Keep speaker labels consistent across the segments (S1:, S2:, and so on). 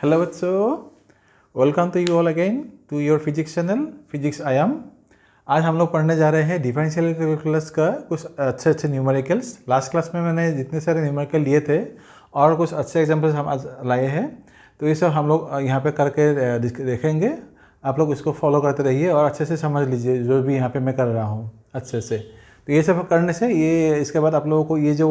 S1: Hello बच्चों, welcome to you all again to your physics channel physics I am. आज हम लोग पढ़ने जा रहे हैं डिफरेंशियल कैलकुलस का कुछ अच्छे न्यूमेरिकल्स। लास्ट क्लास में मैंने जितने सारे न्यूमेरिकल लिए थे और कुछ अच्छे एग्जांपल्स हम आज लाए हैं, तो ये सब हम लोग यहाँ पे करके देखेंगे। आप लोग इसको फॉलो करते रहिए और अच्छे से समझ लीजिए जो भी यहाँ पे मैं कर रहा हूँ अच्छे से। तो ये सब करने से ये इसके बाद आप लोगों को ये जो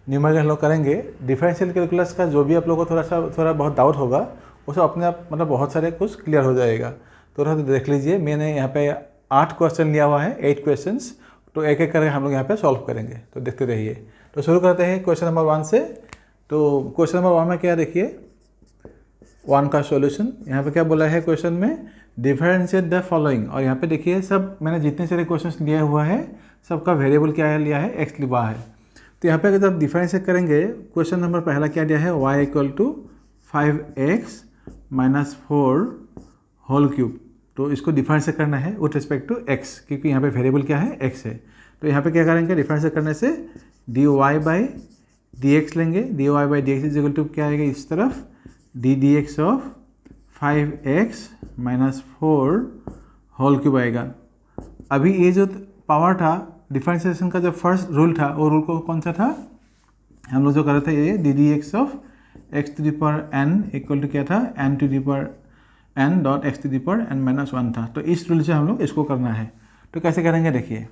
S1: न्यूमेरिकल हम लोग करेंगे डिफरेंशियल कैलकुलस का, जो भी आप लोगों को थोड़ा बहुत डाउट होगा वो सब अपने आप मतलब बहुत सारे कुछ क्लियर हो जाएगा। तो थोड़ा देख लीजिए, मैंने यहाँ पे 8 क्वेश्चन लिया हुआ है, 8 क्वेश्चंस। तो एक एक करके हम लोग यहाँ पे सॉल्व करेंगे, तो देखते रहिए। तो शुरू करते हैं क्वेश्चन नंबर 1 से। तो क्वेश्चन नंबर 1 में क्या देखिए, 1 का सॉल्यूशन। यहाँ पे क्या बोला है क्वेश्चन में, डिफरेंशिएट द फॉलोइंग। और यहाँ पे देखिए सब मैंने जितने सारे क्वेश्चन लिया हुआ है सबका वेरिएबल क्या है लिया है, एक्स लिया है। तो यहाँ पे अगर जब डिफरेंशिएट करेंगे, क्वेश्चन नंबर पहला क्या दिया है, y equal to 5x minus 4 whole cube. तो इसको डिफरेंशिएट करना है विथ रिस्पेक्ट टू x, क्योंकि यहाँ पे वेरिएबल क्या है, x है। तो यहाँ पे क्या करेंगे, डिफरेंशिएट करने से dy बाई dx लेंगे। dy by dx is equal to क्या आएगा इस तरफ, d dx of 5x minus 4 whole cube आएगा। अभी ये जो पावर था डिफरेंशिएशन का, जो फर्स्ट रूल था वो रूल को कौन सा था, हम लोग जो कर रहे थे ये d d x of x to the power n equal to क्या था, n to the power n dot x to the power n minus 1 था। तो इस रूल से हम लोग इसको करना है। तो कैसे करेंगे देखिए,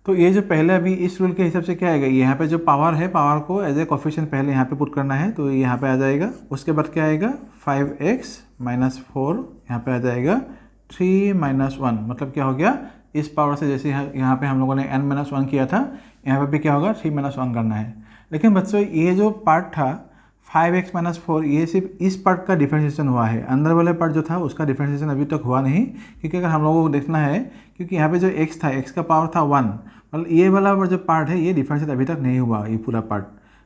S1: तो ये जो पहले अभी इस रूल के हिसाब से क्या आएगा, यहाँ पे जो पावर है पावर को एज ए कोफिशिएंट पहले यहाँ पे पुट करना है, तो यहाँ पे आ जाएगा। उसके बाद क्या आएगा, 5x माइनस 4 यहाँ पे आ जाएगा 3 माइनस 1, मतलब क्या हो गया इस पावर से, जैसे यहाँ पे हम लोगों ने n माइनस 1 किया था, यहाँ पे भी क्या होगा 3 माइनस 1 करना है। लेकिन बच्चों ये जो पार्ट था 5x माइनस 4, ये सिर्फ इस पार्ट का डिफरेंशिएशन हुआ है, अंदर वाले पार्ट जो था उसका डिफरेंशिएशन अभी तक हुआ नहीं। क्योंकि अगर हम लोगों को देखना है, क्योंकि यहाँ पे जो x था, x का पावर था 1, मतलब ये वाला जो पार्ट है ये डिफरेंशिएट अभी तक नहीं हुआ। ये पूरा पार्ट,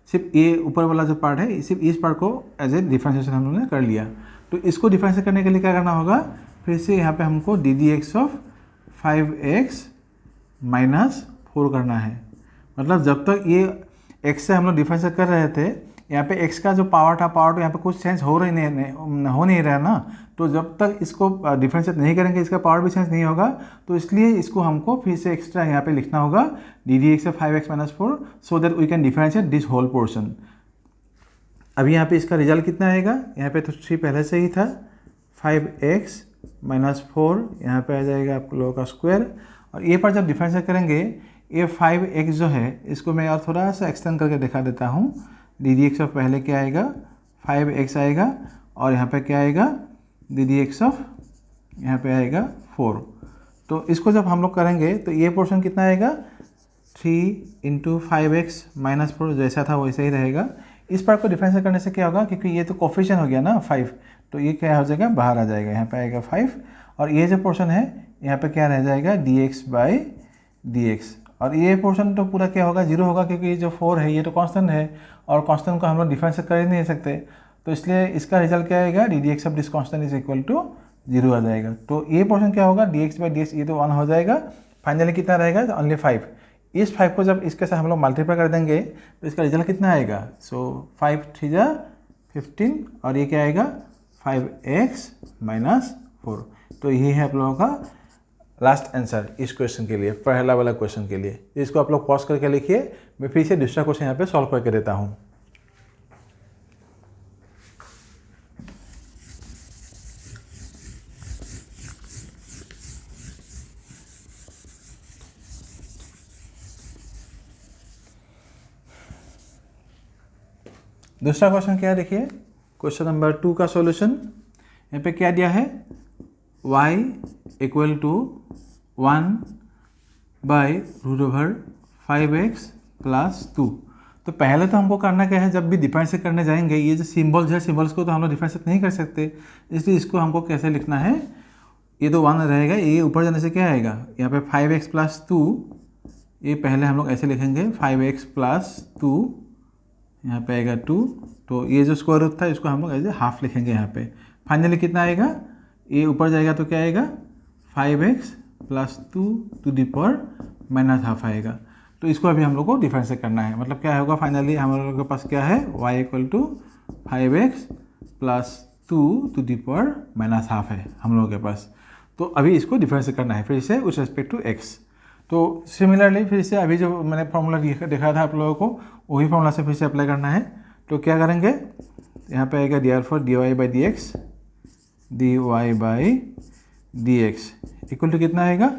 S1: सिर्फ ये ऊपर वाला जो पार्ट है, सिर्फ इस पार्ट को एज ए डिफरेंशिएशन हम लोगों ने कर लिया। तो इसको डिफरेंशिएट करने के लिए क्या करना होगा, फिर से यहाँ पे हमको D d x of 5x minus 4 करना है। मतलब जब तक ये x से हम लोग डिफरेंशिएट कर रहे थे, यहाँ पे x का जो पावर था, पावर तो यहाँ पे कुछ चेंज हो नहीं रहा ना। तो जब तक इसको डिफरेंशिएट नहीं करेंगे इसका पावर भी चेंज नहीं होगा। तो इसलिए इसको हमको फिर से एक्स्ट्रा यहाँ पे लिखना होगा d d x of 5x minus 4, so that we can differentiate this whole portion. अभी यहाँ पे इसका रिजल्ट कितना आएगा, यहाँ पे तो 3 पहले से ही था, 5x माइनस 4 यहाँ पे आ जाएगा आप लोगों का स्क्वायर। और ये पर जब डिफरेंशिएट करेंगे, ये 5x जो है इसको मैं और थोड़ा सा एक्सटेंड करके दिखा देता हूँ। डी डी एक्स ऑफ पहले क्या आएगा, 5x आएगा, और यहाँ पे क्या आएगा, डी डी एक्स ऑफ यहाँ पे आएगा 4। तो इसको जब हम लोग करेंगे तो ये पोर्शन कितना आएगा, 3 इंटू 5x माइनस 4, जैसा था वैसे ही रहेगा। इस पार्ट को डिफरेंशिएट करने से क्या होगा, क्योंकि ये तो कोफिशिएंट हो गया ना 5, तो ये क्या हो जाएगा, बाहर आ जाएगा, यहाँ पे आएगा 5। और ये जो पोर्शन है यहाँ पे क्या रह जाएगा, dx बाई dx। और ये पोर्शन तो पूरा क्या होगा, 0 होगा, क्योंकि ये जो 4 है ये तो कांस्टेंट है, और कांस्टेंट को हम लोग डिफरेंशिएट कर ही नहीं सकते। तो इसलिए इसका रिजल्ट क्या आएगा, d d x of this constant is equal to 0 आ जाएगा। तो ये पोर्शन क्या होगा, dx बाई dx, ये तो 1 हो जाएगा। फाइनली कितना रहेगा, तो ओनली 5। इस 5 को जब इसके साथ हम लोग मल्टीप्लाई कर देंगे तो इसका रिजल्ट कितना आएगा, सो 5 3 जा 15, और ये क्या आएगा 5x माइनस 4। तो ये है आप लोगों का लास्ट आंसर इस क्वेश्चन के लिए, पहला वाला क्वेश्चन के लिए। इसको आप लोग पॉज करके लिखिए, मैं फिर से दूसरा क्वेश्चन यहाँ पे सॉल्व करके देता हूँ। दूसरा क्वेश्चन क्या है देखिए, क्वेश्चन नंबर 2 का सॉल्यूशन। यहाँ पे क्या दिया है, y equal to 1 by root over 5x plus 2। तो पहले तो हमको करना क्या है, जब भी डिफरेंशिएट करने जाएंगे, ये जो सिम्बल्स है, सिम्बल्स को तो हम लोग डिफरेंशिएट नहीं कर सकते, इसलिए इसको हमको कैसे लिखना है, ये तो 1 रहेगा, ये ऊपर जाने से क्या आएगा, यहाँ पे 5x प्लस 2, ये पहले हम लोग ऐसे लिखेंगे 5x प्लस 2, यहाँ पे आएगा 2। तो ये जो स्क्वायर रूट था इसको हम लोग ऐसे हाफ लिखेंगे यहाँ पे। फाइनली कितना आएगा, ये ऊपर जाएगा तो क्या आएगा, 5x plus 2 to the power minus half आएगा। तो इसको अभी हम लोग को डिफरेंशिएट करना है। मतलब क्या होगा, फाइनली हम लोगों के पास क्या है, y equal to 5x plus 2⁻½ है हम लोगों के पास। तो अभी इसको डिफरेंशिएट करना है फिर से उस रेस्पेक्ट टू x। तो सिमिलरली फिर से अभी जो मैंने फॉर्मूला दिखा था आप लोगों को वही फॉर्मूला से फिर से अप्लाई करना है। तो क्या करेंगे, यहाँ पे आएगा therefore dy/dx इक्वल टू कितना आएगा,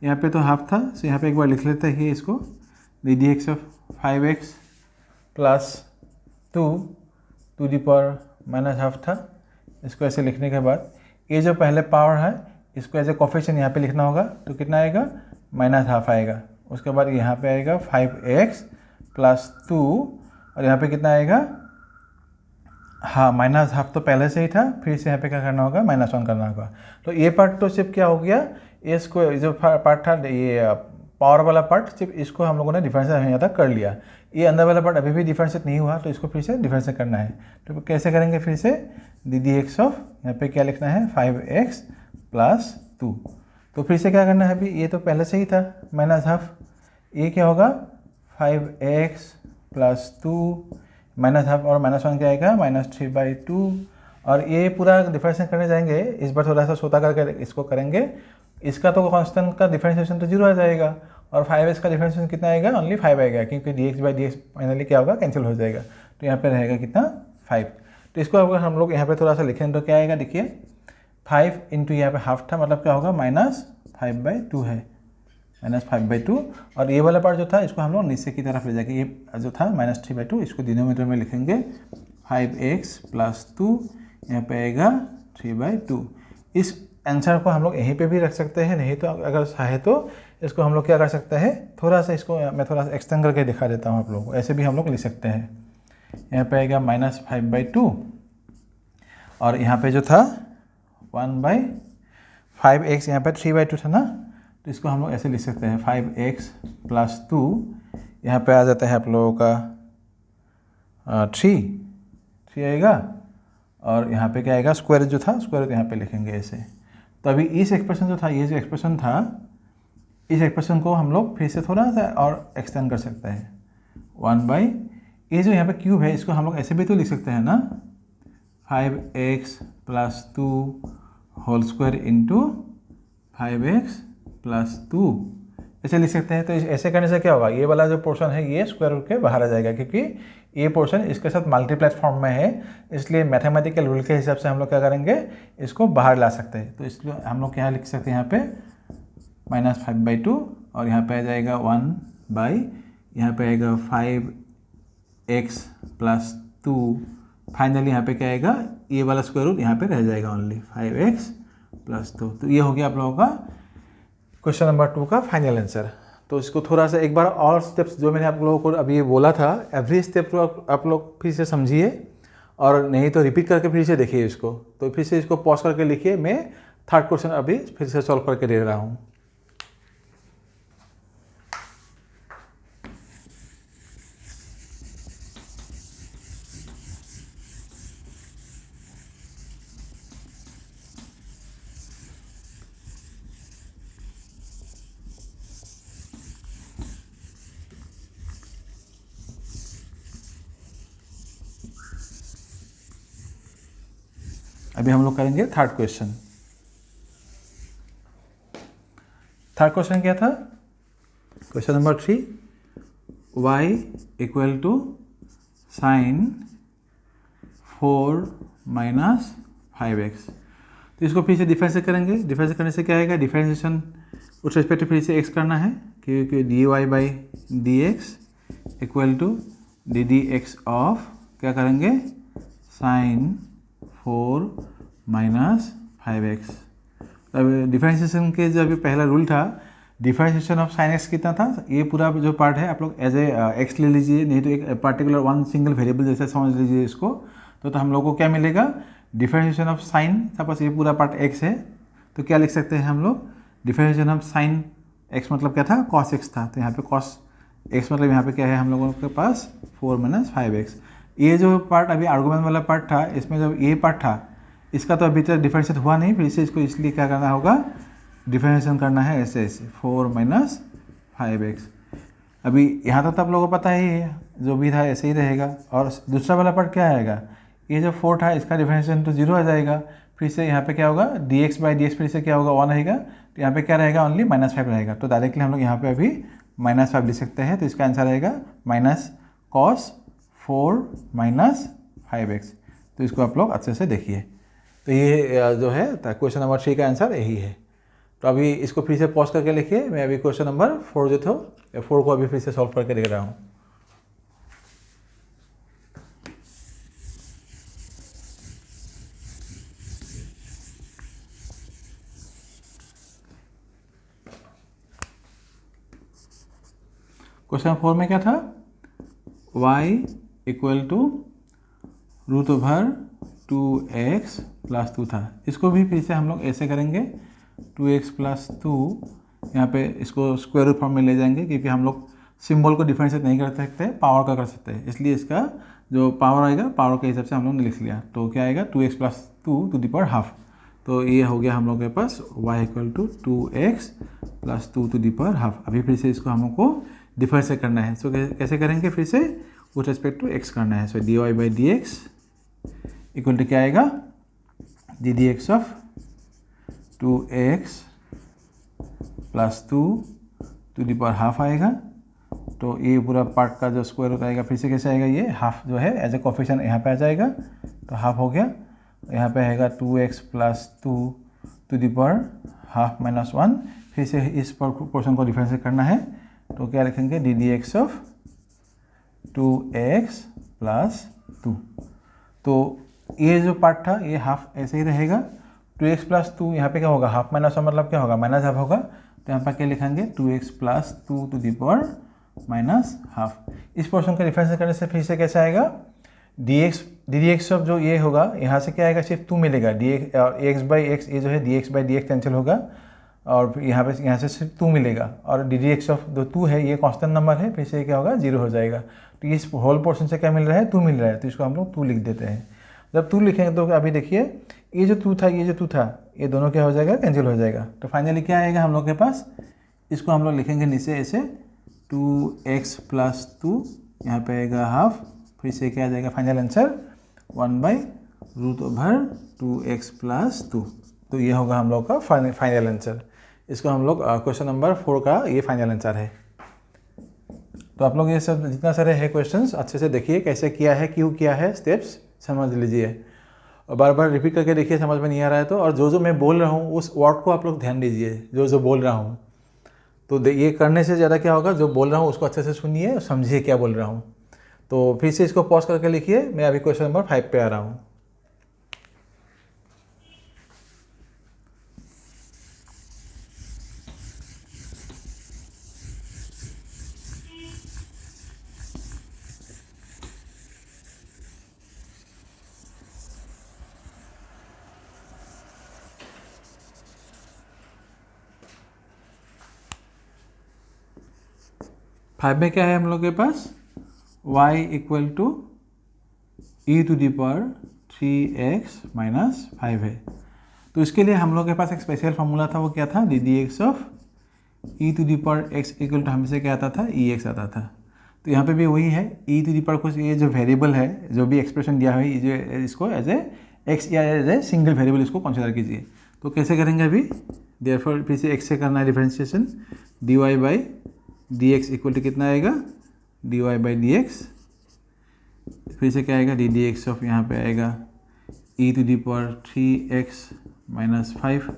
S1: यहाँ पे तो हाफ था सो यहाँ पे एक बार लिख लेते हैं इसको ddx ऑफ 5x प्लस 2⁻½ था। इसको ऐसे लिखने के बाद ये जो पहले पावर है इसको एज ए कोफिशिएंट यहाँ पे लिखना होगा। तो कितना आएगा, -½ आएगा। उसके बाद यहाँ पे आएगा 5x प्लस 2 और यहाँ पे कितना आएगा, हाँ -½ तो पहले से ही था, फिर से यहाँ पे क्या करना होगा, -1 करना होगा। तो ये पार्ट तो सिर्फ क्या हो गया, इसको जो पार्ट था ये पावर वाला पार्ट सिर्फ इसको हम लोगों ने डिफरेंशिएट यहाँ तक कर लिया। ये अंदर वाला पार्ट अभी भी डिफरेंशिएट नहीं हुआ तो इसको फिर से डिफरेंशिएट करना है। तो कैसे करेंगे, फिर से ddx ऑफ यहाँ पे क्या लिखना है 5x प्लस 2। तो फिर से क्या करना है, अभी ये तो पहले से ही था -½ ये क्या होगा 5x प्लस 2 -½ और -1 क्या आएगा -3/2। और ये पूरा डिफरेंशिएट करने जाएंगे, इस बार थोड़ा सा छोटा करके इसको करेंगे। इसका तो कांस्टेंट का डिफरेंशिएशन तो 0 आ जाएगा और 5x का डिफरेंशिएशन कितना आएगा, ओनली 5 आएगा क्योंकि dx/dx फाइनली क्या होगा, कैंसिल हो जाएगा। तो यहाँ पे रहेगा कितना 5। तो इसको अगर हम लोग यहाँ पे थोड़ा सा लिखें तो क्या आएगा, देखिए 5 इंटू यहाँ पे हाफ था मतलब क्या होगा -5/2 है, -5/2। और ये वाला पार्ट जो था इसको हम लोग नीचे की तरफ ले जाके ये जो था -3/2 इसको डिनोमिनेटर में लिखेंगे 5x प्लस 2 यहाँ पे आएगा 3/2। इस आंसर को हम लोग यहीं पे भी रख सकते हैं, नहीं तो अगर चाहे तो इसको हम लोग क्या कर सकते हैं, थोड़ा सा इसको मैं थोड़ा सा एक्सटेंड करके दिखा देता हूँ आप लोगों को। ऐसे भी हम लोग लिख सकते हैं, यहाँ पे आएगा -5/2 और यहाँ पे जो था 1/5x यहाँ पे 3/2 था ना, तो इसको हम लोग ऐसे लिख सकते हैं 5x प्लस 2 यहाँ पे आ जाता है आप लोगों का 3 आएगा और यहाँ पे क्या आएगा, स्क्वायर जो था स्क्वायर यहाँ पे लिखेंगे ऐसे। तो अभी इस एक्सप्रेशन जो था, ये जो एक्सप्रेशन था, इस एक्सप्रेशन को हम लोग फिर से थोड़ा सा और एक्सटेंड कर सकते हैं 1/ ये जो यहाँ पे क्यूब है इसको हम लोग ऐसे भी तो लिख सकते हैं ना, 5x plus 2 whole square into 5x plus 2 ऐसे लिख सकते हैं। तो ऐसे करने से क्या होगा, ये वाला जो पोर्शन है ये स्क्वायर रूट के बाहर आ जाएगा क्योंकि ये पोर्शन इसके साथ मल्टीप्लाई फॉर्म में है, इसलिए मैथमेटिकल रूल के हिसाब से हम लोग क्या करेंगे, इसको बाहर ला सकते हैं। तो इसलिए हम लोग क्या लिख सकते हैं यहाँ पे -5/2 और यहाँ पे आ जाएगा 1/ यहाँ पे आएगा 5x प्लस 2 फाइनली यहाँ पे क्या आएगा, ये वाला स्क्वायर रूट यहाँ पे रह जाएगा ओनली 5x प्लस 2। तो ये हो गया आप लोगों का क्वेश्चन नंबर 2 का फाइनल आंसर। तो इसको थोड़ा सा एक बार और स्टेप्स जो मैंने आप लोगों को अभी ये बोला था, एवरी स्टेप को आप लोग फिर से समझिए और नहीं तो रिपीट करके फिर से देखिए इसको। तो फिर से इसको पॉज करके लिखिए, मैं थर्ड क्वेश्चन अभी फिर से सॉल्व करके दे रहा हूँ। अभी हम लोग करेंगे थर्ड क्वेश्चन। थर्ड क्वेश्चन क्या था, question number 3, y equal to sin 4 minus 5x। तो इसको फिर से डिफरेंशिएट करेंगे। डिफरेंशिएट करने से क्या आएगा, डिफरेंशिएशन उस रेस्पेक्ट फिर से x करना है क्योंकि dy/dx equal to ddx of क्या करेंगे sin 4 माइनस 5x। अब डिफरेंशिएशन के जो अभी पहला रूल था, डिफरेंशिएशन ऑफ sin x कितना था, ये पूरा जो पार्ट है आप लोग एज ए x ले लीजिए, नहीं तो एक पार्टिकुलर वन सिंगल वेरिएबल जैसे समझ लीजिए इसको। तो हम लोग को क्या मिलेगा, डिफरेंशिएशन ऑफ sin, सपोज ये पूरा पार्ट x है तो क्या लिख सकते हैं हम लोग, डिफरेंशिएशन ऑफ sin x मतलब क्या था, cos x था। तो यहाँ पे cos x मतलब यहाँ पे क्या है हम लोगों के पास 4 माइनस 5x। ये जो पार्ट अभी आर्गुमेंट वाला पार्ट था, इसमें जब ये पार्ट था इसका तो अभी तक डिफरेंशिएट हुआ नहीं, फिर से इसको इसलिए क्या करना होगा, डिफरेंशिएशन करना है ऐसे ऐसे 4 माइनस 5x। अभी यहाँ तक तो आप लोगों को पता ही है, जो भी था ऐसे ही रहेगा। और दूसरा वाला पार्ट क्या आएगा, ये जो 4 था इसका डिफरेंशिएशन तो 0 आ जाएगा। फिर से यहाँ पे क्या होगा, dx/dx फिर से क्या होगा 1 रहेगा, तो यहाँ पे क्या रहेगा ओनली -5 रहेगा। तो डायरेक्टली हम लोग यहाँ पे अभी -5 लिख सकते हैं। तो इसका आंसर रहेगा -cos 4 - 5x। तो इसको आप लोग अच्छे से देखिए। तो ये जो है क्वेश्चन नंबर 3 का आंसर यही है। तो अभी इसको फिर से पॉज करके लिखिए। मैं अभी क्वेश्चन नंबर 4 जो था 4 को अभी फिर से सॉल्व करके देख रहा हूँ। क्वेश्चन 4 में क्या था, y = √2x + 2 था। इसको भी फिर से हम लोग ऐसे करेंगे 2x + 2, यहाँ पे इसको स्क्वायर रूट फॉर्म में ले जाएंगे क्योंकि हम लोग सिंबल को डिफरेंशिएट नहीं कर सकते, पावर का कर सकते हैं। इसलिए इसका जो पावर आएगा पावर के हिसाब से हम लोग ने लिख लिया। तो क्या आएगा 2x + 2 to the power half. तो ये हो गया हम लोग के पास y = 2x + 2 to the power half. अभी फिर से इसको हम लोग को डिफरेंशिएट करना है। सो कैसे करेंगे, फिर से विथ रिस्पेक्ट टू x करना है। सो dy/dx इक्वल टू क्या आएगा, ddx of 2x + 2 to the power half आएगा। तो ये पूरा पार्ट का जो स्क्वायर रूट आएगा फिर से कैसे आएगा, ये हाफ जो है एज ए कोफिशिएंट यहाँ पे आ जाएगा। तो हाफ हो गया। यहाँ पे आएगा 2x + 2 to the power half -1। फिर से इस पोर्शन को डिफरेंशिएट करना है। तो क्या लिखेंगे, ddx ऑफ 2x + 2। तो ये जो पार्ट था ये हाफ ऐसे ही रहेगा। 2x + 2 यहाँ पे क्या होगा, हाफ -1 मतलब क्या होगा, -हाफ होगा। तो यहाँ पर क्या लिखेंगे 2x + 2 to the power -half. इस पोर्शन का डिफरेंशिएट करने से फिर से कैसे आएगा, ddx ऑफ जो ये होगा यहाँ से क्या आएगा, सिर्फ 2 मिलेगा। x/x ये जो है dx/dx कैंसिल होगा और यहाँ से सिर्फ 2 मिलेगा। और ddx ऑफ जो 2 है ये कांस्टेंट नंबर है, फिर से क्या होगा 0 हो जाएगा। तो इस होल पोर्शन से क्या मिल रहा है, 2 मिल रहा है। तो इसको हम लोग 2 लिख देते हैं। जब 2 लिखेंगे तो अभी देखिए ये जो 2 था ये जो 2 था ये दोनों क्या हो जाएगा, कैंसिल हो जाएगा। तो फाइनली क्या आएगा हम लोग के पास, इसको हम लोग लिखेंगे नीचे ऐसे 2x + 2, यहाँ पे आएगा हाफ। फिर से क्या आ जाएगा फाइनल आंसर 1/√2x + 2। तो ये होगा हम लोग का फाइनल आंसर। इसको हम लोग क्वेश्चन नंबर 4 का ये फाइनल आंसर है। तो आप लोग ये सब जितना सारे है क्वेश्चंस अच्छे से देखिए कैसे किया है, क्यों किया है, स्टेप्स समझ लीजिए और बार बार रिपीट करके देखिए समझ में नहीं आ रहा है तो। और जो मैं बोल रहा हूँ उस वर्ड को आप लोग ध्यान दीजिए, जो बोल रहा हूँ। तो ये करने से ज़्यादा क्या होगा, जो बोल रहा हूँ उसको अच्छे से सुनिए और समझिए क्या बोल रहा हूँ। तो फिर से इसको पॉज करके लिखिए। मैं अभी क्वेश्चन नंबर 5 पे आ रहा हूँ। फाइव में क्या है हम लोग के पास, y = e⁻³ -5 है। तो इसके लिए हम लोग के पास एक स्पेशल फार्मूला था, वो क्या था, ddx ऑफ e⁻x = हमेशा क्या आता था, ex आता था। तो यहाँ पे भी वही है, कुछ ये जो वेरिएबल है, जो भी एक्सप्रेशन दिया है, जो इसको एज ए x या एज ए सिंगल वेरिएबल इसको कंसिडर कीजिए। तो कैसे करेंगे अभी, देयरफॉर फिर से x से करना है डिफरेंशिएशन। dy/dx इक्वल टू कितना आएगा, dy/dx। फिर से क्या आएगा, ddx ऑफ यहाँ पे आएगा e⁻³ -5।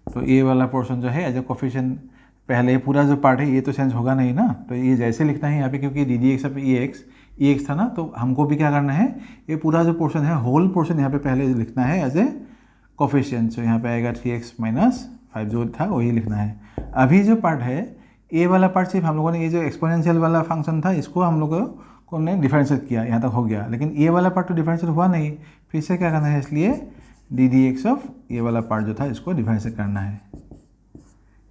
S1: तो ये वाला पोर्शन जो है एज ए कोफिशिएंट, पहले पूरा जो पार्ट है ये तो चेंज होगा नहीं ना, तो ये जैसे लिखना है यहाँ पे, क्योंकि ddx ऑफ ex था ना, तो हमको भी क्या करना है, ये पूरा जो पोर्शन है होल पोर्शन यहाँ पे पहले लिखना है एज ए कोफिशिएंट। तो यहाँ पे आएगा 3x - 5 जो था वही लिखना है। अभी जो पार्ट है ये वाला पार्ट सिर्फ हम लोगों ने, ये जो एक्सपोनेंशियल वाला फंक्शन था इसको हम लोगों को ने डिफरेंशिएट किया, यहाँ तक हो गया, लेकिन ये वाला पार्ट तो डिफरेंशिएट हुआ नहीं। फिर से क्या करना है, इसलिए ddx ऑफ ये वाला पार्ट जो था इसको डिफरेंशिएट करना है।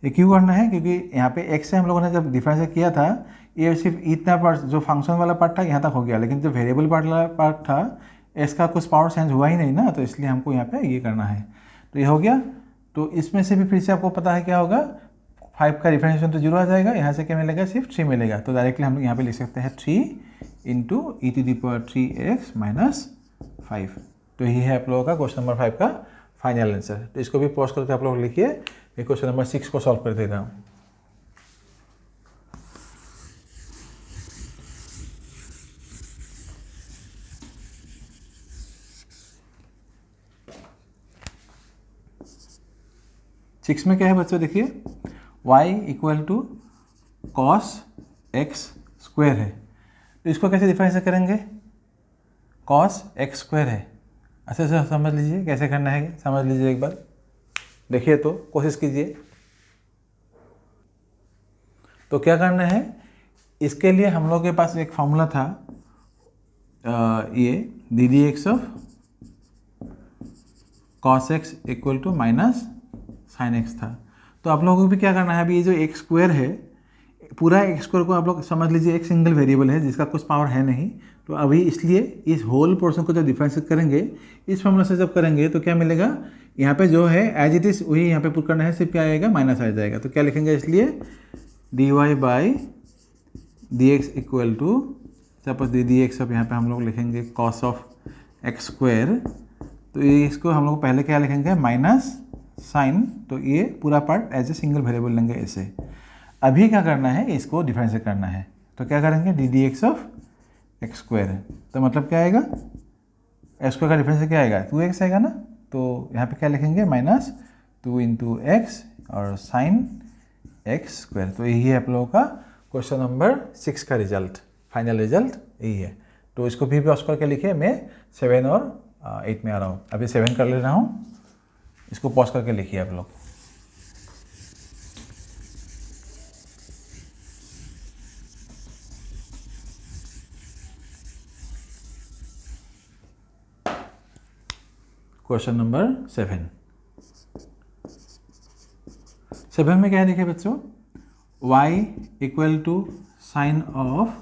S1: ये क्यों करना है, क्योंकि यहाँ पे x से हम लोगों ने जब डिफरेंशिएट किया था, ये सिर्फ इतना पार्ट जो फंक्शन वाला पार्ट था यहाँ तक हो गया, लेकिन जो वेरिएबल पार्ट था इसका कुछ पावर चेंज हुआ ही नहीं ना, तो इसलिए हमको यहाँ पे ये करना है। तो ये हो गया। तो इसमें से भी फिर से आपको पता है क्या होगा, 5 का डिफरेंशिएशन तो 0 आ जाएगा, यहाँ से क्या मिलेगा, सिर्फ 3 मिलेगा। तो डायरेक्टली हम लोग यहाँ पे लिख सकते हैं 3 × e⁻³ - 5। तो यही है आप लोगों का क्वेश्चन नंबर 5 का फाइनल आंसर। तो इसको भी पॉज करके आप लोग लिखिए। मैं क्वेश्चन नंबर 6 को सॉल्व कर दे रहा हूँ। सिक्स में क्या है बच्चों, देखिए y equal to cos x square है। तो इसको कैसे डिफरेंशिएट करेंगे, कॉस एक्स स्क्वायर है। अच्छे से समझ लीजिए कैसे करना है, समझ लीजिए एक बार, देखिए तो कोशिश कीजिए। तो क्या करना है, इसके लिए हम लोग के पास एक फॉर्मूला था, ये d d x of cos x equal to minus sine x था। तो आप लोगों को भी क्या करना है, अभी ये जो एक्स स्क्वायर है, पूरा एक्स स्क्वायर को आप लोग समझ लीजिए एक सिंगल वेरिएबल है जिसका कुछ पावर है नहीं। तो अभी इसलिए इस होल पोर्शन को जब डिफरेंशिएट करेंगे, इस फॉर्मूला से जब करेंगे तो क्या मिलेगा, यहाँ पे जो है एज इट इज वही यहाँ पे पुट करना है, सिर्फ क्या आएगा, माइनस आ जाएगा। तो क्या लिखेंगे, इसलिए d y by d x equal to, suppose d x अब यहाँ पे हम लोग लिखेंगे कॉस ऑफ एक्स स्क्वायर। तो ये इसको हम लोग पहले क्या लिखेंगे, माइनस साइन। तो ये पूरा part as a single variable लेंगे ऐसे। अभी क्या करना है, इसको डिफरेंशिएट करना है। तो क्या करेंगे, D d x of x square. तो मतलब क्या आएगा, एक्स स्क्वायर का डिफरेंशिएट क्या आएगा, 2x आएगा ना। तो यहाँ पे क्या लिखेंगे, माइनस 2 इंटू एक्स और साइन एक्स स्क्वायर। तो यही है आप लोगों का क्वेश्चन नंबर 6 का रिजल्ट, फाइनल रिजल्ट यही है। तो इसको भी पॉज करके लिखिए। मैं 7 और 8 में आ रहा हूँ, अभी 7 कर ले रहा हूँ, इसको पॉज करके लिखिए आप लोग। क्वेश्चन नंबर 7 में क्या है, देखिए बच्चों, y equal to sine of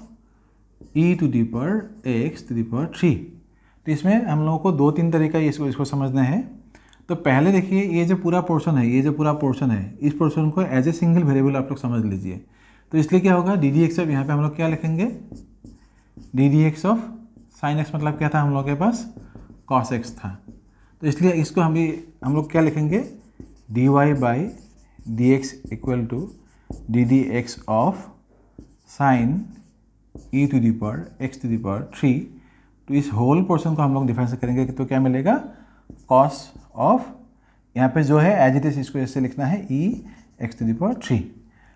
S1: e to the power x to the power 3। तो इसमें हम लोगों को 2-3 तरीका इसको समझना है। तो पहले देखिए, ये जो पूरा पोर्शन है, ये जो पूरा पोर्शन है, इस पोर्शन को एज ए सिंगल वेरिएबल आप लोग समझ लीजिए। तो इसलिए क्या होगा, डी डी एक्स ऑफ, यहाँ पे हम लोग क्या लिखेंगे, D d x of sine x, मतलब क्या था हम लोग के पास, कॉस एक्स था। तो इसलिए इसको हम लोग क्या लिखेंगे, d y by d x equal to d d x of sine e to the power x to the power 3। तो इस होल पोर्शन को हम लोग डिफरेंशिएट करेंगे तो क्या मिलेगा, कॉस ऑफ, यहाँ पे जो है एज इट इज इसको ऐसे लिखना है, ई एक्स टू दी पावर 3।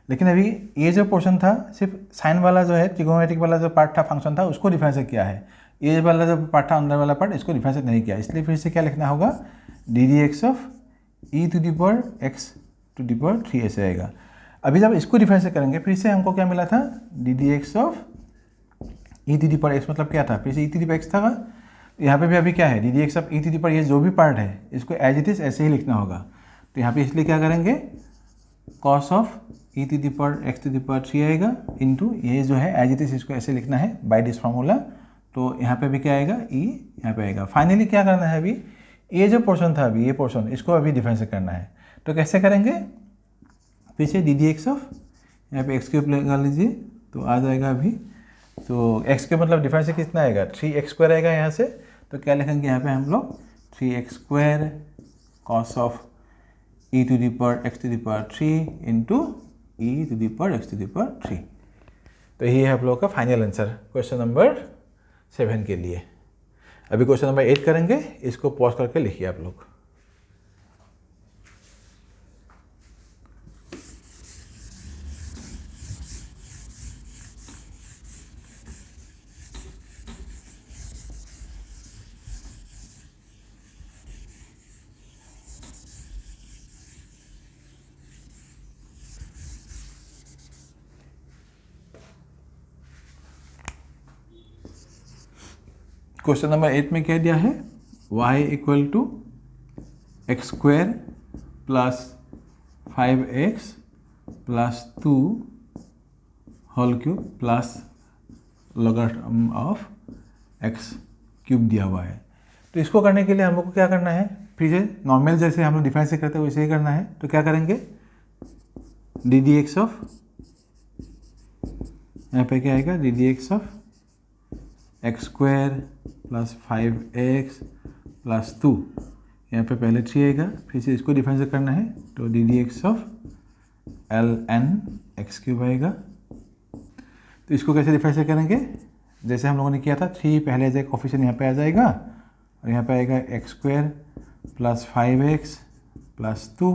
S1: लेकिन अभी ये जो पोर्शन था, सिर्फ साइन वाला जो है, ट्रिगोनोमेट्रिक वाला जो पार्ट था, फंक्शन था, उसको डिफरेंशिएट किया है। ये वाला जो पार्ट था, अंदर वाला पार्ट, इसको डिफरेंशिएट नहीं किया। इसलिए फिर से क्या लिखना होगा, d d x of e to the power x to the power 3 ऐसे आएगा। अभी जब इसको डिफरेंशिएट करेंगे, फिर से हमको क्या मिला था, d d x of e to the power x, मतलब क्या था, फिर से e to the power x था। यहाँ पे भी अभी क्या है, d d x of e to the power, ये जो भी पार्ट है इसको एज इट इज ऐसे ही लिखना होगा। तो यहाँ पे इसलिए क्या करेंगे, cos of e to the power x to the power 3 आएगा, इंटू ये जो है एज इट इज इसको ऐसे लिखना है बाय दिस फार्मूला। तो यहाँ पे भी क्या आएगा, ई यहाँ पे आएगा। फाइनली क्या करना है, अभी ये जो पोर्शन था, अभी ये पोर्शन, इसको अभी डिफरेंशिएट करना है। तो कैसे करेंगे, पीछे डी डी एक्स ऑफ, यहाँ पे एक्स क्यूब लगा लीजिए, तो आ जाएगा अभी। तो एक्स के मतलब डिफरेंशिएट कितना आएगा, 3x स्क्वायर आएगा यहाँ से। तो क्या लिखेंगे यहाँ पे हम लोग, 3x square cos of e to the power x to the power 3 into e to the power x to the power 3। तो यही है आप लोगों का फाइनल आंसर क्वेश्चन नंबर 7 के लिए। अभी क्वेश्चन नंबर 8 करेंगे, इसको पॉज करके लिखिए आप लोग। क्वेश्चन नंबर 8 में क्या दिया है, y equal to x square plus 5x plus 2 whole cube plus logarithm of x cube दिया हुआ है। तो इसको करने के लिए हम लोग को क्या करना है, फिर से नॉर्मल जैसे हम लोग डिफरेंशिएट करते हैं वैसे ही करना है। तो क्या करेंगे, डी डी एक्स ऑफ, यहाँ पे क्या आएगा, d d x of x square plus 5x plus 2, यहाँ पे पहले 3 आएगा, फिर से इसको डिफरेंशिएट करना है तो D d x of ln x cube आएगा। तो इसको कैसे डिफरेंशिएट करेंगे, जैसे हम लोगों ने किया था, 3 पहले जाए कोफिशिएंट यहाँ पे आ जाएगा और यहाँ पे आएगा x square plus 5x plus 2,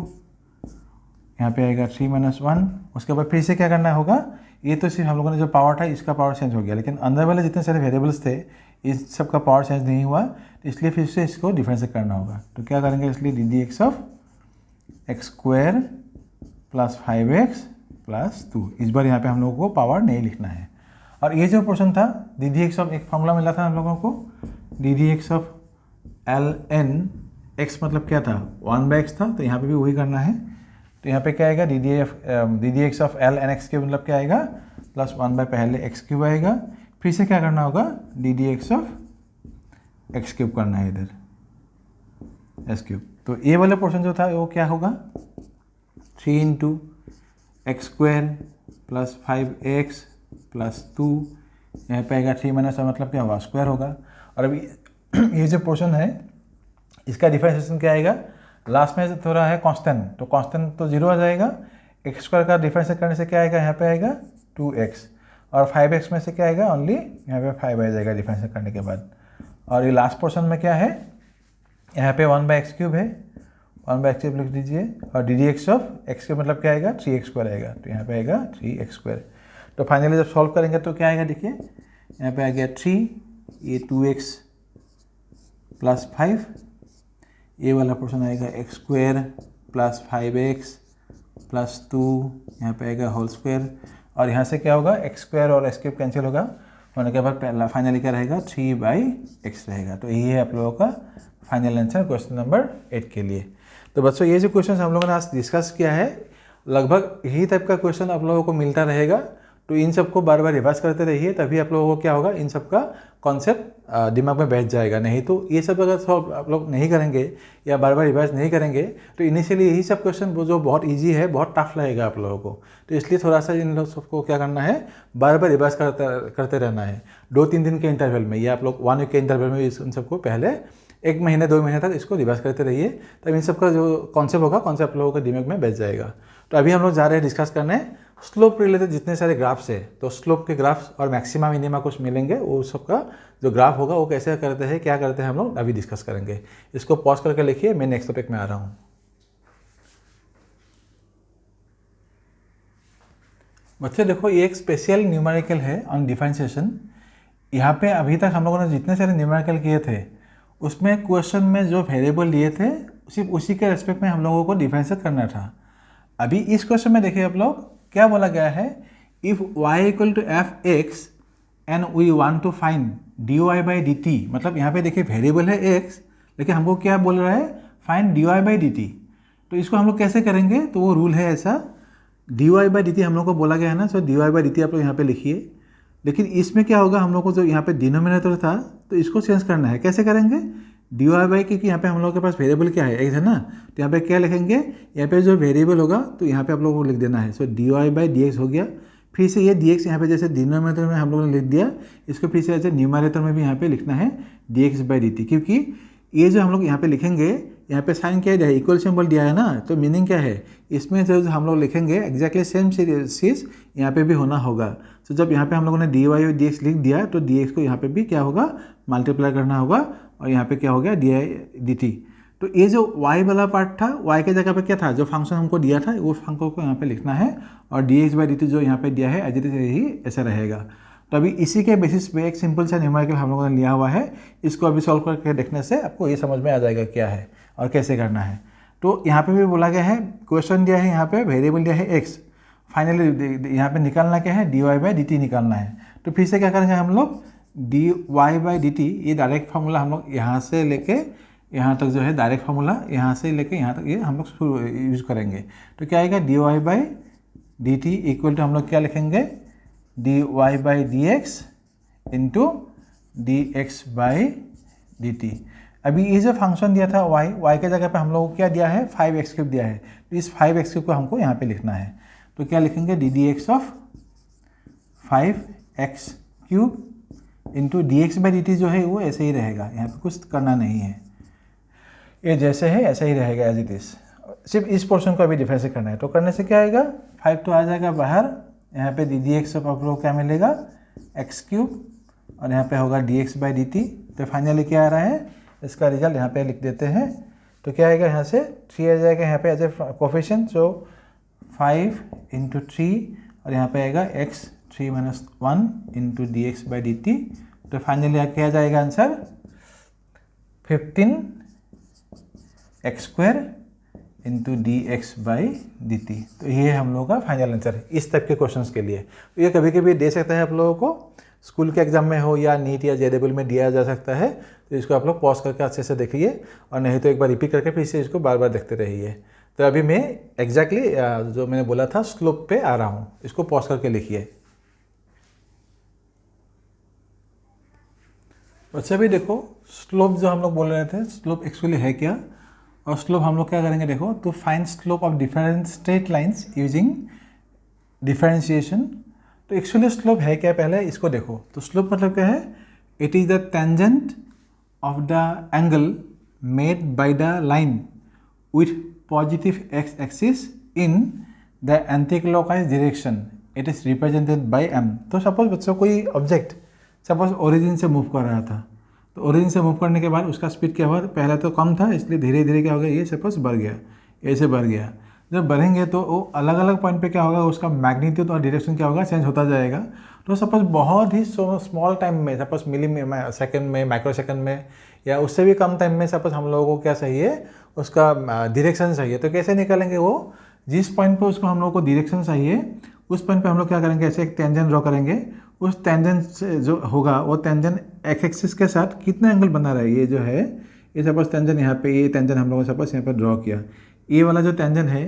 S1: यहाँ पे आएगा 3 - 1। उसके बाद फिर से क्या करना होगा, ये तो सिर्फ हम लोगों ने जो पावर था इसका पावर चेंज हो गया, लेकिन अंदर वाले जितने सारे वेरिएबल्स थे इस सब का पावर चेंज नहीं हुआ, तो इसलिए फिर से इसको डिफरेंशिएट करना होगा। तो क्या करेंगे, इसलिए D d x of x square plus 5x plus 2, इस बार यहाँ पे हम लोगों को पावर नहीं लिखना है। और ये जो पोर्शन था डी डी एक्स ऑफ, एक फॉर्मूला मिला था हम लोगों को, D d x of ln x मतलब क्या था, 1/x था, तो यहाँ पे भी वही करना है। तो यहाँ पे क्या आएगा, d d x of ln x cube मतलब क्या आएगा, प्लस 1 पहले एक्स क्यूब आएगा, फिर से क्या करना होगा, d d x of x cube करना है इधर एस क्यूब। तो ये वाला पोर्शन जो था वो क्या होगा, 3 × x square plus 5x plus 2, यहाँ पे आएगा 3 - 1 मतलब क्या होगा, स्क्वायर होगा। और अभी ये जो पोर्शन है इसका डिफरेंशिएशन क्या आएगा, लास्ट में थोड़ा है कांस्टेंट, तो कांस्टेंट तो 0 आ जाएगा। एक्स स्क्वायर का डिफरेंशिएट करने से क्या आएगा, यहाँ पे आएगा 2x, और 5x में से क्या आएगा, ओनली यहाँ पे 5 आ जाएगा डिफरेंशिएट करने के बाद। और ये लास्ट पोर्शन में क्या है, यहाँ पे 1/x क्यूब है, 1/x क्यूब लिख दीजिए, और D d x of x cube मतलब क्या आएगा, 3x स्क्वायर आएगा, तो यहाँ पे आएगा 3x स्क्वायर। तो फाइनली जब सॉल्व करेंगे तो क्या आएगा, देखिए यहाँ पे आ गया 3, ये 2x प्लस 5, ये वाला पोर्शन आएगा x square plus 5x plus 2, यहाँ पे आएगा होल स्क्वायर, और यहाँ से क्या होगा, एक्स स्क्वायर और एक्स क्यूब कैंसिल होगा, होने के बाद फाइनली क्या रहेगा, 3/x रहेगा। तो यही है आप लोगों का फाइनल आंसर क्वेश्चन नंबर 8 के लिए। तो बच्चों ये जो क्वेश्चन हम लोगों ने आज डिस्कस किया है, लगभग यही टाइप का क्वेश्चन आप लोगों को मिलता रहेगा। तो इन सबको बार बार रिवाइज करते रहिए, तभी आप लोगों को क्या होगा, इन सब का कॉन्सेप्ट दिमाग में बैठ जाएगा। नहीं तो ये सब अगर सॉल्व आप लोग नहीं करेंगे या बार बार रिवाइज नहीं करेंगे तो इनिशियली यही सब क्वेश्चन जो बहुत इजी है बहुत टफ लगेगा आप लोगों को। तो इसलिए थोड़ा सा इन लोग सबको क्या करना है, बार बार रिवाइज करते रहना है 2-3 दिन के इंटरवल में, या आप लोग 1 वीक के इंटरवल में इन सबको पहले 1 महीने 2 महीने तक इसको रिवाइज करते रहिए, तब इन सब का जो कॉन्सेप्ट होगा कॉन्सेप्ट लोगों के दिमाग में बैठ जाएगा। तो अभी हम लोग जा रहे हैं डिस्कस करने स्लोप रिलेटेड जितने सारे ग्राफ्स है। तो स्लोप के ग्राफ्स और मैक्सिमा मिनिमा कुछ मिलेंगे, वो सबका जो ग्राफ होगा वो कैसे करते हैं, क्या करते हैं, हम लोग अभी डिस्कस करेंगे। इसको पॉज करके लिखिए, मैं नेक्स्ट टॉपिक में आ रहा हूँ। बच्चे देखो, ये एक स्पेशल न्यूमेरिकल है ऑन डिफरेंशिएशन। यहाँ पे अभी तक हम लोगों ने जितने सारे न्यूमेरिकल किए थे उसमें क्वेश्चन में जो वेरिएबल दिए थे सिर्फ उसी के रेस्पेक्ट में हम लोगों को डिफरेंशिएट करना था। अभी इस क्वेश्चन में देखिए आप लोग क्या बोला गया है, if y = f(x) and we want to find dy/dt, मतलब यहाँ पे देखिए वेरिएबल है x, लेकिन हमको क्या बोल रहा है, फाइंड dy/dt। तो इसको हम लोग कैसे करेंगे, तो वो रूल है ऐसा, dy/dt हम लोग को बोला गया है ना, सो dy/dt आप लोग यहाँ पे लिखिए। लेकिन इसमें क्या होगा, हम लोग को जो यहाँ पे डिनोमिनेटर था तो इसको चेंज करना है। कैसे करेंगे, dy/, क्योंकि यहाँ पे हम लोग के पास वेरिएबल क्या है, x है ना, तो यहाँ पे क्या लिखेंगे, यहाँ पे जो वेरिएबल होगा तो यहाँ पे आप लोगों को लिख देना है। सो dy/dx हो गया। फिर से ये dx यहाँ पे जैसे डिनोमिनेटर में हम लोगों ने लिख दिया, इसको फिर से ऐसे न्यूमरेटर में भी यहाँ पे लिखना है dx/dt, क्योंकि ये जो हम लोग यहाँ पे लिखेंगे, यहाँ पे साइन क्या दिया है, इक्वल सिंबल दिया है ना, तो मीनिंग क्या है, इसमें जो हम लोग लिखेंगे एग्जैक्टली सेम चीज़ यहाँ पे भी होना होगा। तो जब यहाँ पे हम लोगों ने dy/dx लिख दिया तो dx को यहाँ पे भी क्या होगा, मल्टीप्लाई करना होगा, और यहाँ पे क्या हो गया, dy/dt। तो ये जो y वाला पार्ट था, y के जगह पे क्या था, जो फंक्शन हमको दिया था वो फंक्शन को यहाँ पे लिखना है, और dx/dt जो यहाँ पे दिया है एज इट इज यही ऐसा रहेगा। तो अभी इसी के बेसिस पे एक सिंपल सा न्यूमेरिकल हम लोगों ने लिया हुआ है, इसको अभी सॉल्व करके देखने से आपको ये समझ में आ जाएगा क्या है और कैसे करना है। तो यहाँ पे भी बोला गया है, क्वेश्चन दिया है, यहाँ पे वेरिएबल दिया है x, फाइनली यहाँ पे निकालना क्या है, dy/dt निकालना है। तो फिर से क्या करेंगे हम लोग, dy/dt, ये डायरेक्ट फार्मूला हम लोग यहाँ से लेके यहाँ तक जो है डायरेक्ट फार्मूला, यहाँ से लेके यहाँ तक ये हम लोग यूज़ करेंगे। तो क्या आएगा, dy/dt इक्वल टू हम लोग क्या लिखेंगे, dy/dx इंटू dx/dt। अभी ये जो फंक्शन दिया था y के जगह पे हम लोग को क्या दिया है, 5x³ दिया है, तो इस 5x³ को हमको यहाँ पे लिखना है। तो क्या लिखेंगे, ddx of 5x³ into dx/dt जो है वो ऐसे ही रहेगा, यहाँ पे कुछ करना नहीं है, ये जैसे है ऐसा ही रहेगा एज इट इज़। सिर्फ इस पोर्शन को अभी डिफरेंशिएट करना है, तो करने से क्या आएगा 5 तो आ जाएगा बाहर, यहाँ पे dx आप लोगों को क्या मिलेगा x³ और यहाँ पे होगा dx/dt। तो फाइनली क्या आ रहा है इसका रिजल्ट यहाँ पे लिख देते हैं, तो क्या आएगा यहाँ से 3 आ जाएगा यहाँ पे एज ए कोफिशिएंट, सो 5 × 3 और यहाँ पे आएगा x3 - 1 × dx/dt। तो फाइनली क्या जाएगा आंसर 15 x² × dx/dt। तो ये हम लोगों का फाइनल आंसर है इस टाइप के क्वेश्चंस के लिए। तो ये कभी कभी दे सकता है आप लोगों को, स्कूल के एग्जाम में हो या नीट या JEE में दिया जा सकता है। तो इसको आप लोग पॉज करके अच्छे से देखिए, और नहीं तो एक बार रिपीट करके फिर से इसको बार बार देखते रहिए। तो अभी मैं एग्जैक्टली जो मैंने बोला था स्लोप पे आ रहा हूँ, इसको पॉज करके लिखिए। अच्छा भी देखो स्लोप जो हम लोग बोल रहे थे, स्लोप एक्चुअली है क्या, और स्लोप हम लोग क्या करेंगे देखो, to find slope of different straight lines using differentiation. तो एक्चुअली स्लोप है क्या पहले इसको देखो। तो स्लोप मतलब क्या है, it is the tangent of the angle made by the line with positive x axis in the anticlockwise direction, it is represented by m। तो सपोज बच्चों कोई ऑब्जेक्ट सपोज ओरिजिन से मूव कर रहा था, तो ओरिजिन से मूव करने के बाद उसका स्पीड क्या हुआ, पहले तो कम था इसलिए धीरे धीरे क्या हो गया, ये सपोज बढ़ गया, ऐसे बढ़ गया। जब बढ़ेंगे तो वो अलग अलग पॉइंट पे क्या होगा, उसका मैग्नीट्यूड और डायरेक्शन क्या होगा, चेंज होता जाएगा। तो सपोज बहुत ही स्मॉल टाइम में, सपोज सेकंड में, माइक्रो सेकंड में, या उससे भी कम टाइम में सपोज हम लोगों को क्या चाहिए, उसका डायरेक्शन चाहिए। तो कैसे निकालेंगे वो, जिस पॉइंट पे उसको हम लोगों को डायरेक्शन चाहिए उस पॉइंट पे हम लोग क्या करेंगे, ऐसे एक टेंजेंट ड्रॉ करेंगे। उस टेंजेंट से जो होगा वो टेंजेंट एक्स एक्सिस के साथ कितना एंगल बना रहा है, ये जो है ये सपोज टेंजेंट यहाँ पे, ये टेंजेंट हम लोगों ने सपोज यहाँ पे ड्रॉ किया, ये वाला जो टेंजेंट है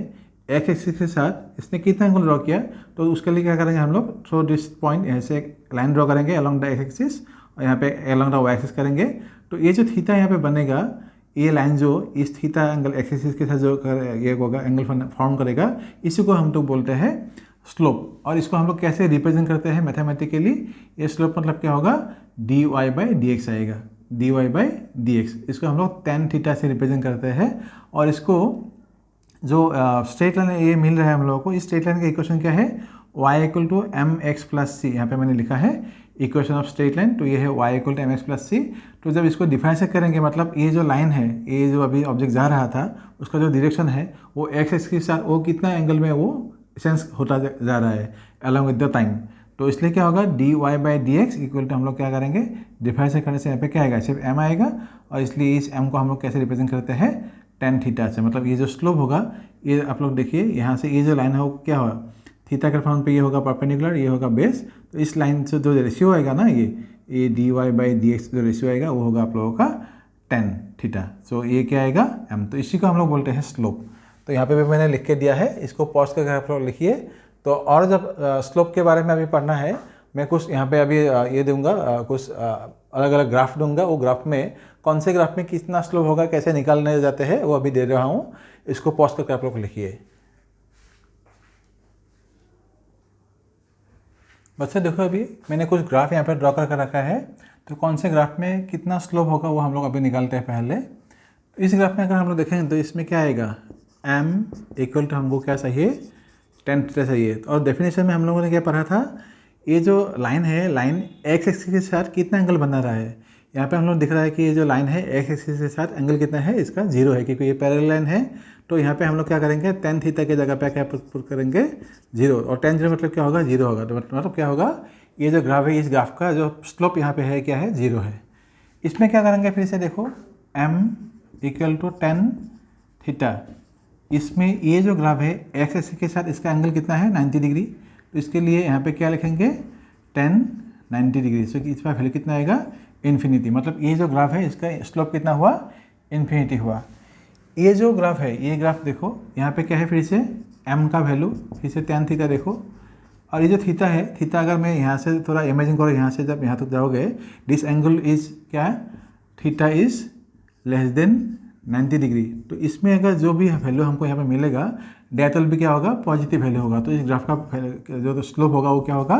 S1: एक्स एक्सिस के साथ इसने कितना एंगल ड्रॉ किया। तो उसके लिए क्या करेंगे हम लोग, थ्रू दिस पॉइंट ऐसे एक लाइन ड्रॉ करेंगे अलॉन्ग द एक्स एक्सिस, और यहाँ पे अलॉन्ग द वाई एक्सिस करेंगे। तो ये जो थीटा यहाँ पे बनेगा, ये लाइन जो इस थीटा एंगल एक्स एक्सिस के साथ जो ये होगा एंगल फॉर्म करेगा, इसी को हम लोग बोलते हैं स्लोप। और इसको हम लोग कैसे रिप्रेजेंट करते हैं मैथमेटिकली, ये स्लोप मतलब क्या होगा, dy/dx आएगा, dy/dx। इसको हम लोग tan थीटा से रिप्रेजेंट करते हैं। और इसको जो स्ट्रेट लाइन ये मिल रहा है हम लोगों को, इस स्ट्रेट लाइन का इक्वेशन क्या है, y = mx + c। यहाँ पे मैंने लिखा है इक्वेशन ऑफ स्ट्रेट लाइन, तो ये है y = mx + c। तो जब इसको डिफरेंशिएट करेंगे, मतलब ये जो लाइन है, ये जो अभी ऑब्जेक्ट जा रहा था उसका जो डायरेक्शन है वो एक्स एक्सिस के साथ वो कितना एंगल में वो सेंस होता जा रहा है अलॉन्ग विद द टाइम। तो इसलिए क्या होगा, dy/dx इक्वल टू हम लोग क्या करेंगे, डिफरेंशिएट करने से यहाँ पे क्या आएगा, सिर्फ m आएगा। और इसलिए इस m को हम लोग कैसे रिप्रेजेंट करते हैं, tan थीटा से। मतलब ये जो स्लोप होगा, ये आप लोग देखिए यहाँ से ये जो लाइन है वो क्या होगा, थीटा के फॉर्म पे ये होगा परपेंडिकुलर, ये होगा बेस। तो इस लाइन से जो रेशियो आएगा ना, ये dy/dx जो रेशियो आएगा वो होगा आप लोगों का tan थीटा। सो ये क्या आएगा, m। तो इसी को हम लोग बोलते हैं स्लोप। तो यहाँ पे भी मैंने लिख के दिया है, इसको पॉज करके आप लोग लिखिए। तो और जब स्लोप के बारे में अभी पढ़ना है, मैं कुछ यहाँ पे अभी ये दूंगा, कुछ अलग अलग ग्राफ दूंगा। वो ग्राफ में कौन से ग्राफ में कितना स्लोप होगा, कैसे निकालने जाते हैं, वो अभी दे रहा हूँ। इसको पॉज करके आप लोग लिखिए। बच्चे देखो अभी मैंने कुछ ग्राफ यहाँ पर ड्रॉ करके रखा है। तो कौन से ग्राफ में कितना स्लोप होगा वो हम लोग अभी निकालते हैं पहले। इस ग्राफ में अगर हम लोग देखेंगे तो इसमें क्या आएगा, m = हमको क्या चाहिए, tan थीटा चाहिए। और डेफिनेशन में हम लोगों ने क्या पढ़ा था, ये जो लाइन है, लाइन एक्स एक्सिस के साथ कितना एंगल बना रहा है। यहाँ पे हम लोग दिख रहा है कि ये जो लाइन है एक्स एक्सिस के साथ एंगल कितना है, इसका 0 है, क्योंकि ये पैरेलल लाइन है। तो यहाँ पे हम लोग क्या करेंगे, tan थीटा की जगह पे क्या पुट करेंगे, 0। और tan 0 मतलब क्या होगा, 0 होगा। तो मतलब क्या होगा, ये जो ग्राफ है, इस ग्राफ का जो स्लोप यहाँ पे है क्या है, 0 है। इसमें क्या करेंगे, फिर से देखो m = tan थीटा। इसमें ये जो ग्राफ है एक्स एक्सिस के साथ इसका एंगल कितना है, 90 डिग्री। तो इसके लिए यहाँ पे क्या लिखेंगे, tan 90 डिग्री। सो इसका वैल्यू कितना आएगा, इन्फिनिटी। मतलब ये जो ग्राफ है इसका स्लोप कितना हुआ, इन्फिनिटी हुआ। ये जो ग्राफ है, ये ग्राफ देखो यहाँ पे क्या है, फिर से m का वैल्यू, फिर से tan थीटा देखो। और ये जो थीटा है, थीटा अगर मैं यहाँ से थोड़ा इमेजिन करो, यहाँ से जब यहाँ तक जाओगे, दिस एंगल इज क्या है, थीटा इज < 90 डिग्री। तो इसमें अगर जो भी वैल्यू हमको यहाँ पे मिलेगा, डेट भी क्या होगा, पॉजिटिव वैल्यू होगा। तो इस ग्राफ का जो स्लोप होगा वो क्या होगा,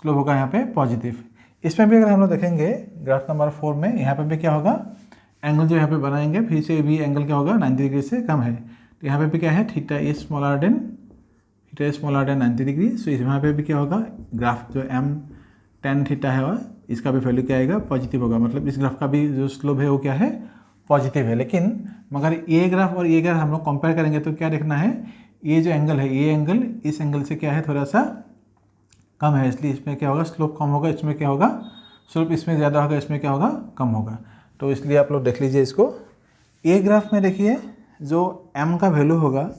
S1: स्लोप होगा यहाँ पे पॉजिटिव। इसमें भी अगर हम लोग देखेंगे ग्राफ नंबर 4 में, यहाँ पे भी क्या होगा, एंगल जो यहाँ पे बनाएंगे फिर से भी एंगल क्या होगा 90 डिग्री से कम है। तो यहाँ पे भी क्या है, theta is smaller than 90 degree. सो यहाँ पे भी क्या होगा, ग्राफ जो m tan थीटा है इसका भी वैल्यू क्या आएगा, पॉजिटिव होगा। मतलब इस ग्राफ का भी जो स्लोप है वो क्या है, पॉजिटिव है। लेकिन मगर ये ग्राफ और ये ग्राफ हम लोग कंपेयर करेंगे तो क्या देखना है, ये जो एंगल है ये एंगल इस एंगल से क्या है, थोड़ा सा कम है, इसलिए इसमें क्या होगा, स्लोप कम होगा। इसमें क्या होगा, स्लोप इसमें ज़्यादा होगा, इसमें क्या होगा, कम होगा। तो इसलिए आप लोग देख लीजिए इसको। ये ग्राफ में देखिए जो m का वैल्यू होगा,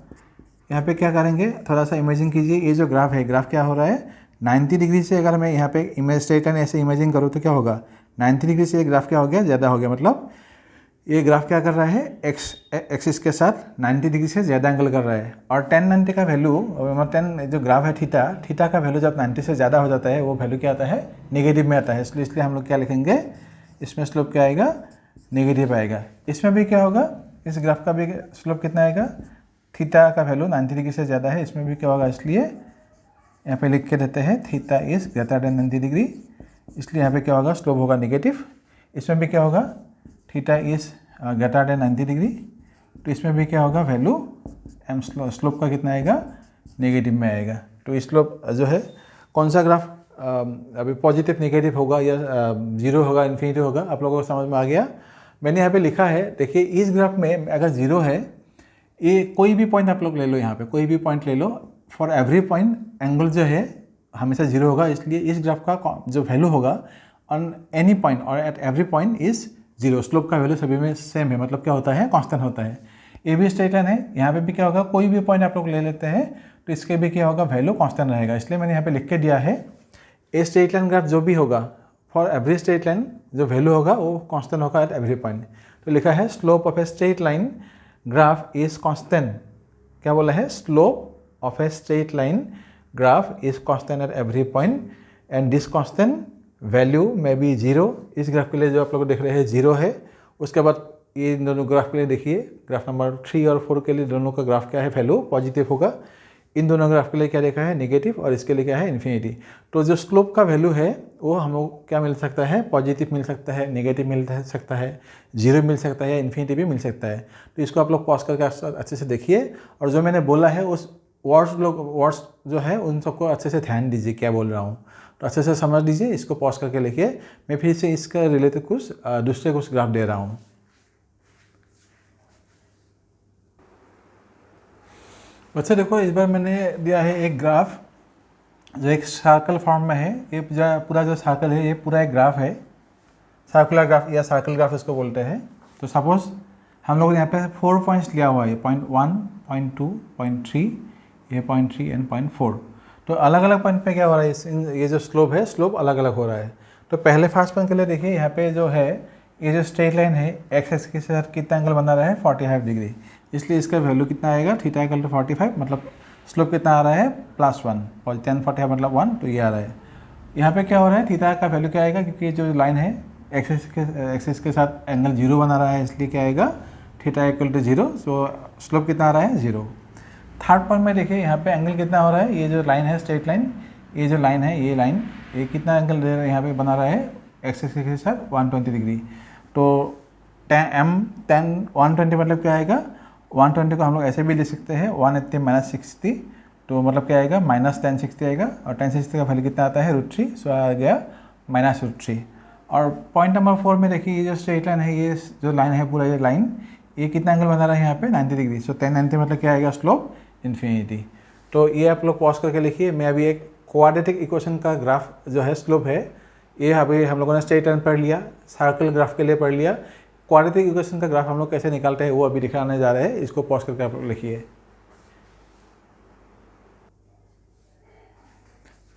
S1: यहाँ पे क्या करेंगे, थोड़ा सा इमेजिन कीजिए। ये जो ग्राफ है, ग्राफ क्या हो रहा है 90 डिग्री से, अगर मैं यहाँ पे इमेज स्ट्रेट लाइन ऐसे इमेजिन करूँ तो क्या होगा, 90 डिग्री से ये ग्राफ क्या हो गया, ज़्यादा हो गया। मतलब ये ग्राफ क्या कर रहा है, एक्सिस के साथ 90 डिग्री से ज़्यादा एंगल कर रहा है। और tan 90 का वैल्यू, मतलब 10 जो ग्राफ है थीटा का वैल्यू जब 90 से ज़्यादा हो जाता है वो वैल्यू क्या आता है, नेगेटिव में आता है। इसलिए हम लोग क्या लिखेंगे, इसमें स्लोप क्या आएगा, नेगेटिव आएगा। इसमें भी क्या होगा, इस ग्राफ का भी स्लोप कितना आएगा, थीटा का वैल्यू 90 डिग्री से ज़्यादा है, इसमें भी क्या होगा, इसलिए यहाँ पे लिख के देते हैं theta is greater than 90 degree, इसलिए यहाँ पे क्या होगा, स्लोप होगा नेगेटिव। इसमें भी क्या होगा, theta is greater than 90 degree, तो इसमें भी क्या होगा, वैल्यू एम स्लोप का कितना आएगा, नेगेटिव में आएगा। तो स्लोप जो है कौन सा ग्राफ अभी पॉजिटिव नेगेटिव होगा या जीरो होगा इन्फिनिटी होगा, आप लोगों को समझ में आ गया। मैंने यहाँ पे लिखा है, देखिए इस ग्राफ में अगर जीरो है, ये कोई भी पॉइंट आप लोग ले लो, यहाँ पे कोई भी पॉइंट ले लो, फॉर एवरी पॉइंट एंगल जो है हमेशा जीरो होगा। इसलिए इस ग्राफ का जो वैल्यू होगा ऑन एनी पॉइंट और at every point is zero. Slope का वैल्यू सभी में सेम है, मतलब क्या होता है, कांस्टेंट होता है। ये भी स्ट्रेट लाइन है, यहाँ पे भी क्या होगा, कोई भी पॉइंट आप लोग ले लेते हैं तो इसके भी क्या होगा, वैल्यू कांस्टेंट रहेगा। इसलिए मैंने यहाँ पे लिख के दिया है, ए स्ट्रेट लाइन ग्राफ जो भी होगा, फॉर एवरी स्ट्रेट लाइन जो वैल्यू होगा वो कांस्टेंट होगा एट एवरी पॉइंट। तो लिखा है slope of a straight line graph is constant. क्या बोला है, slope of a straight line graph is constant at every point and this constant value में बी जीरो। इस ग्राफ के लिए जो आप लोग देख रहे हैं जीरो है। उसके बाद ये दोनों ग्राफ के लिए देखिए, ग्राफ नंबर 3 और 4 के लिए दोनों का ग्राफ क्या है, वैल्यू पॉजिटिव होगा। इन दोनों ग्राफ के लिए क्या लिखा है, नेगेटिव, और इसके लिए क्या है, इन्फिनिटी। तो जो स्लोप का वैल्यू है वो हम लोग क्या मिल सकता है, पॉजिटिव मिल सकता है, नेगेटिव मिल सकता है, जीरो मिल सकता है या इन्फिनिटी भी मिल सकता है। तो इसको आप लोग पॉज करके अच्छे से देखिए, और जो मैंने बोला है उस वर्ड्स जो है उन सबको अच्छे से ध्यान दीजिए, क्या बोल रहा हूँ, तो अच्छे से समझ लीजिए। इसको पॉज करके लिखिए। मैं फिर से इसका रिलेटेड कुछ दूसरे कुछ ग्राफ दे रहा हूँ। अच्छा देखो, इस बार मैंने दिया है एक ग्राफ जो एक सर्कल फॉर्म में है। ये पूरा जो सर्कल है ये पूरा एक ग्राफ है, सर्कुलर ग्राफ या सर्कल ग्राफ इसको बोलते हैं। तो सपोज हम लोग यहाँ पे 4 पॉइंट्स लिया हुआ है, पॉइंट 1, पॉइंट 2, पॉइंट 3, ये पॉइंट 3 एंड पॉइंट 4। तो अलग अलग पॉइंट पे क्या हो रहा है, ये जो स्लोप है, स्लोप अलग अलग हो रहा है। तो पहले फर्स्ट पॉइंट के लिए देखिए, यहाँ पे जो है ये जो स्ट्रेट लाइन है एक्स के साथ कितना एंगल बना रहा है, 45 डिग्री। इसलिए इसका वैल्यू कितना आएगा, थीटा इक्वल टू 45, मतलब स्लोप कितना आ रहा है, +1, 10 45 मतलब 1, तो ये आ रहा है। यहाँ पे क्या हो रहा है, थीटा का वैल्यू क्या आएगा, क्योंकि जो लाइन है एक्सिस के साथ एंगल जीरो बना रहा है, इसलिए क्या आएगा, theta equal to 0। So slope कितना आ रहा है, 0। थर्ड पॉइंट में देखिए, यहाँ पे एंगल कितना हो रहा है, ये जो लाइन है स्ट्रेट लाइन, ये जो लाइन है ये लाइन, ये कितना एंगल यहाँ पे बना रहा है एक्सिस के साथ, 120 डिग्री। तो tan 120 मतलब क्या आएगा, 120 को हम लोग ऐसे भी लिख सकते हैं 180 - 60, तो मतलब क्या आएगा, -tan 60 आएगा। और tan 60 का वैल्यू कितना आता है, √3, सो आ गया -√3। और पॉइंट नंबर 4 में देखिए, ये जो स्ट्रेट लाइन है, ये जो लाइन है पूरा ये लाइन, ये कितना एंगल बना रहा है यहाँ पे, 90 डिग्री। सो tan 90 मतलब क्या आएगा, स्लोप इन्फिनिटी। तो ये आप लोग पॉज करके लिखिए। मैं अभी एक क्वाड्रेटिक इक्वेशन का ग्राफ जो है स्लोप है, ये अभी हम लोगों ने स्ट्रेट लाइन पढ़ लिया, सर्कल ग्राफ के लिए पढ़ लिया। क्वाड्रेटिक इक्वेशन का ग्राफ हम लोग कैसे निकालते हैं वो अभी दिखाने जा रहे हैं। इसको पॉज करके आप लोग लिखिए।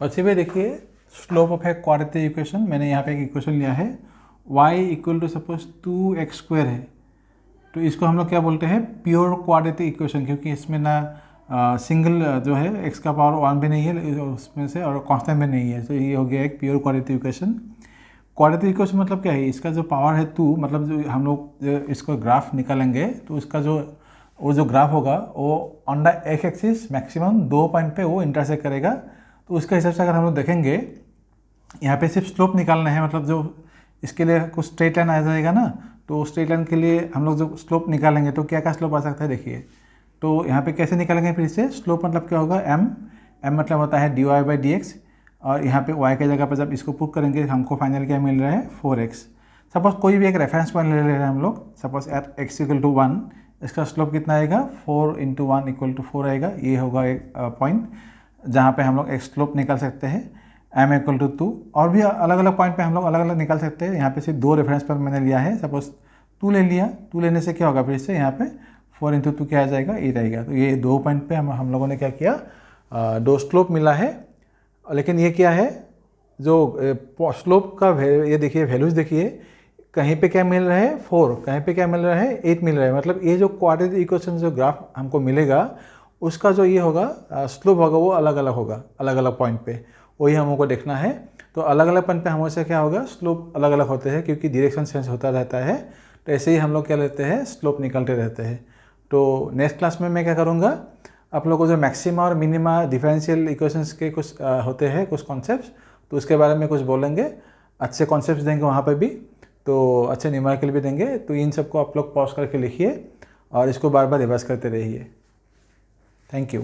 S1: अच्छी भी देखिए, स्लोप ऑफ है क्वाड्रेटिक इक्वेशन। मैंने यहाँ पे एक इक्वेशन लिया है, y equal to suppose 2x² है। तो इसको हम लोग क्या बोलते हैं, प्योर क्वाड्रेटिक इक्वेशन, क्योंकि इसमें ना सिंगल जो है x का पावर 1 भी नहीं है उसमें से, और कांस्टेंट भी नहीं है। तो ये हो गया एक pure quadratic equation. Quadratic equation मतलब क्या है, इसका जो पावर है 2, मतलब जो हम लोग इसको ग्राफ निकालेंगे तो उसका जो ग्राफ होगा वो on the x axis maximum 2 point पे वो इंटरसेक्ट करेगा। तो उसके हिसाब से अगर हम लोग देखेंगे यहाँ पे सिर्फ स्लोप निकालना है, मतलब जो इसके लिए कुछ स्ट्रेट लाइन आ जाएगा ना, तो स्ट्रेट लाइन के लिए हम लोग जो स्लोप निकालेंगे तो क्या क्या स्लोप आ सकता है देखिए। तो यहाँ पे कैसे निकालेंगे फिर से, स्लोप मतलब क्या होगा, एम मतलब होता है dy बाई डी एक्स, और यहाँ पे y के जगह पर जब इसको पुट करेंगे हमको फाइनल क्या मिल रहा है 4x। सपोज कोई भी एक रेफरेंस पॉइंट ले रहे हैं हम लोग, suppose at x equal to 1, इसका स्लोप कितना आएगा 4 इंटू 1 इक्वल टू 4 आएगा। ये होगा एक पॉइंट जहाँ पे हम लोग एक स्लोप निकाल सकते हैं m इक्वल टू 2। और भी अलग अलग पॉइंट पे हम लोग अलग अलग निकाल सकते हैं। यहाँ पे सिर्फ 2 रेफरेंस पॉइंट मैंने लिया है, सपोज 2 ले लिया, 2 लेने से क्या होगा फिर से यहाँ पे 4 इंटू 2 क्या आ जाएगा 8 आएगा। तो ये 2 पॉइंट पे हम लोगों ने क्या किया, 2 स्लोप मिला है। लेकिन ये क्या है, जो स्लोप का ये देखिए वैल्यूज देखिए, कहीं पे क्या मिल रहा है 4, कहीं पे क्या मिल रहा है 8 मिल रहा है। मतलब ये जो क्वाड्रेटिक इक्वेशन जो ग्राफ हमको मिलेगा उसका जो ये होगा स्लोप होगा वो अलग अलग होगा, अलग अलग पॉइंट पे, वही हमको देखना है। तो अलग अलग पॉइंट पे हमेशा क्या होगा, स्लोप अलग अलग होते हैं क्योंकि डायरेक्शन चेंज होता रहता है। तो ऐसे ही हम लोग क्या लेते हैं, स्लोप निकलते रहते हैं। तो नेक्स्ट क्लास में मैं क्या करूँगा, आप लोगों को जो मैक्सिमा और मिनिमा डिफरेंशियल इक्वेशंस के कुछ होते हैं कुछ कॉन्सेप्ट्स, तो उसके बारे में कुछ बोलेंगे, अच्छे कॉन्सेप्ट्स देंगे वहाँ पर भी, तो अच्छे न्यूमेरिकल भी देंगे। तो इन सबको आप लोग पॉज करके लिखिए और इसको बार बार रिवाइज करते रहिए। Thank you.